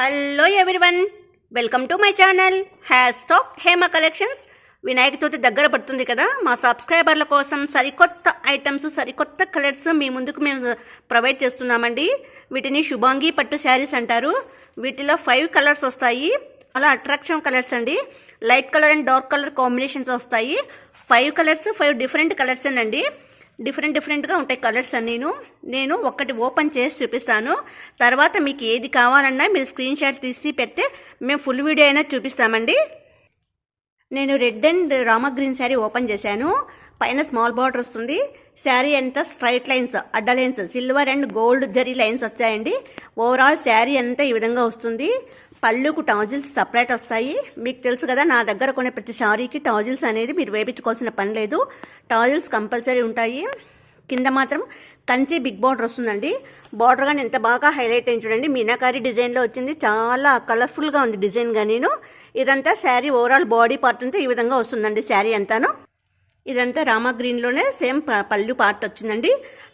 Hello everyone, welcome to my channel hash talk Hema collections. Vinayaka Chavithi దగ్గర పడుతుంది కదా, మా సబ్స్క్రైబర్ల కోసం సరికొత్త ఐటమ్స్, సరికొత్త కలర్స్ మీ ముందుకు మేము ప్రొవైడ్ చేస్తున్నామండి. వీటిని శుభాంగి పట్టు శారీస్ అంటారు. వీటిలో 5 కలర్స్ వస్తాయి. అలా అట్రాక్షన్ కలర్స్ అండి. Light colour and dark colour combinations వస్తాయి. 5 కలర్స్, 5 డిఫరెంట్ కలర్స్ అండి. డిఫరెంట్గా ఉంటాయి కలర్స్ అన్నీ. నేను ఒకటి ఓపెన్ చేసి చూపిస్తాను. తర్వాత మీకు ఏది కావాలన్నా మీరు స్క్రీన్ షాట్ తీసి పెడితే మేము ఫుల్ వీడియో అయినా చూపిస్తామండి. నేను red and Rama green sari open చేశాను. పైన స్మాల్ బార్డర్ వస్తుంది. శారీ అంతా స్ట్రైట్ లైన్స్, అడ్డ lines, silver and gold zari lines వచ్చాయండి. ఓవరాల్ శారీ అంతా ఈ విధంగా వస్తుంది. పళ్ళుకు టాజిల్స్ సపరేట్ వస్తాయి. మీకు తెలుసు కదా, నా దగ్గర కొనే ప్రతి శారీకి టాజిల్స్ అనేది మీరు వేయించుకోవాల్సిన పని లేదు. టాజిల్స్ కంపల్సరీ ఉంటాయి. కింద మాత్రం కంచి బిగ్ బార్డర్ వస్తుందండి. బార్డర్ కానీ ఎంత బాగా హైలైట్ అయింది చూడండి. మీనాకారి డిజైన్లో వచ్చింది. చాలా కలర్ఫుల్గా ఉంది డిజైన్గా. ఇదంతా శారీ ఓవరాల్ బాడీ పార్ట్ అంతా ఈ విధంగా వస్తుందండి. శారీ అంతాను ఇదంతా రామా గ్రీన్లోనే సేమ్ పళ్ళు పార్ట్ వచ్చిందండి.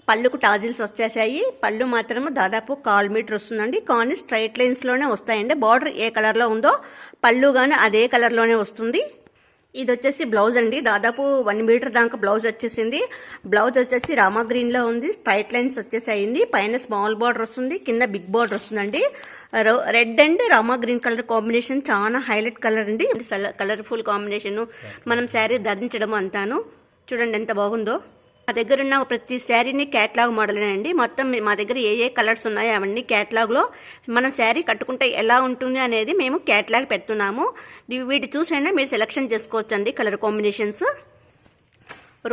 పళ్ళుకు టాజిల్స్ వచ్చేసాయి. పళ్ళు మాత్రము దాదాపు 1/4 మీటర్ వస్తుందండి. కానీ స్ట్రైట్ లైన్స్లోనే వస్తాయండి. బార్డర్ ఏ కలర్లో ఉందో పళ్ళు కానీ అదే కలర్లోనే వస్తుంది. ఇది వచ్చేసి బ్లౌజ్ అండి. దాదాపు 1 మీటర్ దాకా బ్లౌజ్ వచ్చేసింది. బ్లౌజ్ వచ్చేసి రామా గ్రీన్లో ఉంది. స్ట్రైట్ లైన్స్ వచ్చేసాయింది. పైన స్మాల్ బార్డర్ వస్తుంది, కింద బిగ్ బార్డర్ వస్తుందండి. Red and Rama green colour combination చాలా హైలైట్ కలర్ అండి. Colourful combination. మనం శారీ ధరించడం అంతాను చూడండి ఎంత బాగుందో. మా దగ్గర ఉన్న ప్రతి శారీని క్యాట్లాగ్ మోడలేనండి. మొత్తం మా దగ్గర ఏ కలర్స్ ఉన్నాయో అవన్నీ క్యాట్లాగ్లో మనం శారీ కట్టుకుంటే ఎలా ఉంటుంది అనేది మేము క్యాట్లాగ్ పెడుతున్నాము. వీటి చూసైనా మీరు సెలెక్షన్ చేసుకోవచ్చండి. Colour combinations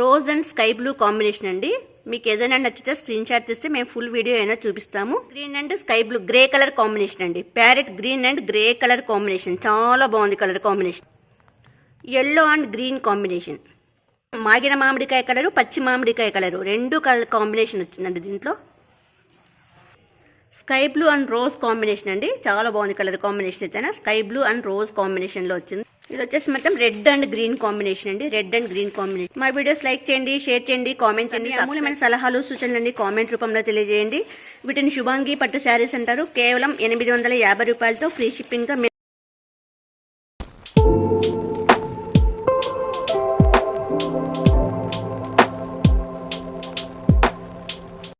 rose and sky blue combination అండి. మీకు ఏదైనా నచ్చితే స్క్రీన్ షాట్ తీస్తే మేము ఫుల్ వీడియో అయినా చూపిస్తాము. Green and sky blue grey colour combination అండి. Parrot green and grey colour combination చాలా బాగుంది colour combination. Yellow and green combination. మాగిన మామిడికాయ కలరు, పచ్చి మామిడికాయ కలరు, 2 కలర్ కాంబినేషన్ వచ్చిందండి దీంట్లో. Sky blue and rose combination అండి. చాలా బాగుంది కలర్ కాంబినేషన్ అయితే. స్కై బ్లూ అండ్ రోజ్ కాంబినేషన్లో వచ్చింది. ఇది వచ్చేసి మొత్తం రెడ్ అండ్ గ్రీన్ కాంబినేషన్ అండి. Red and green combination. మా వీడియోస్ లైక్ చేయండి, షేర్ చేయండి, కామెంట్ చేయండి. అమూల్యమైన సలహాలు సూచనలు కామెంట్ రూపంలో తెలియజేయండి. వీటిని శుభాంగి పట్టు శారీస్ అంటారు. కేవలం 850 రూపాయలతో ఫ్రీ షిప్పింగ్తో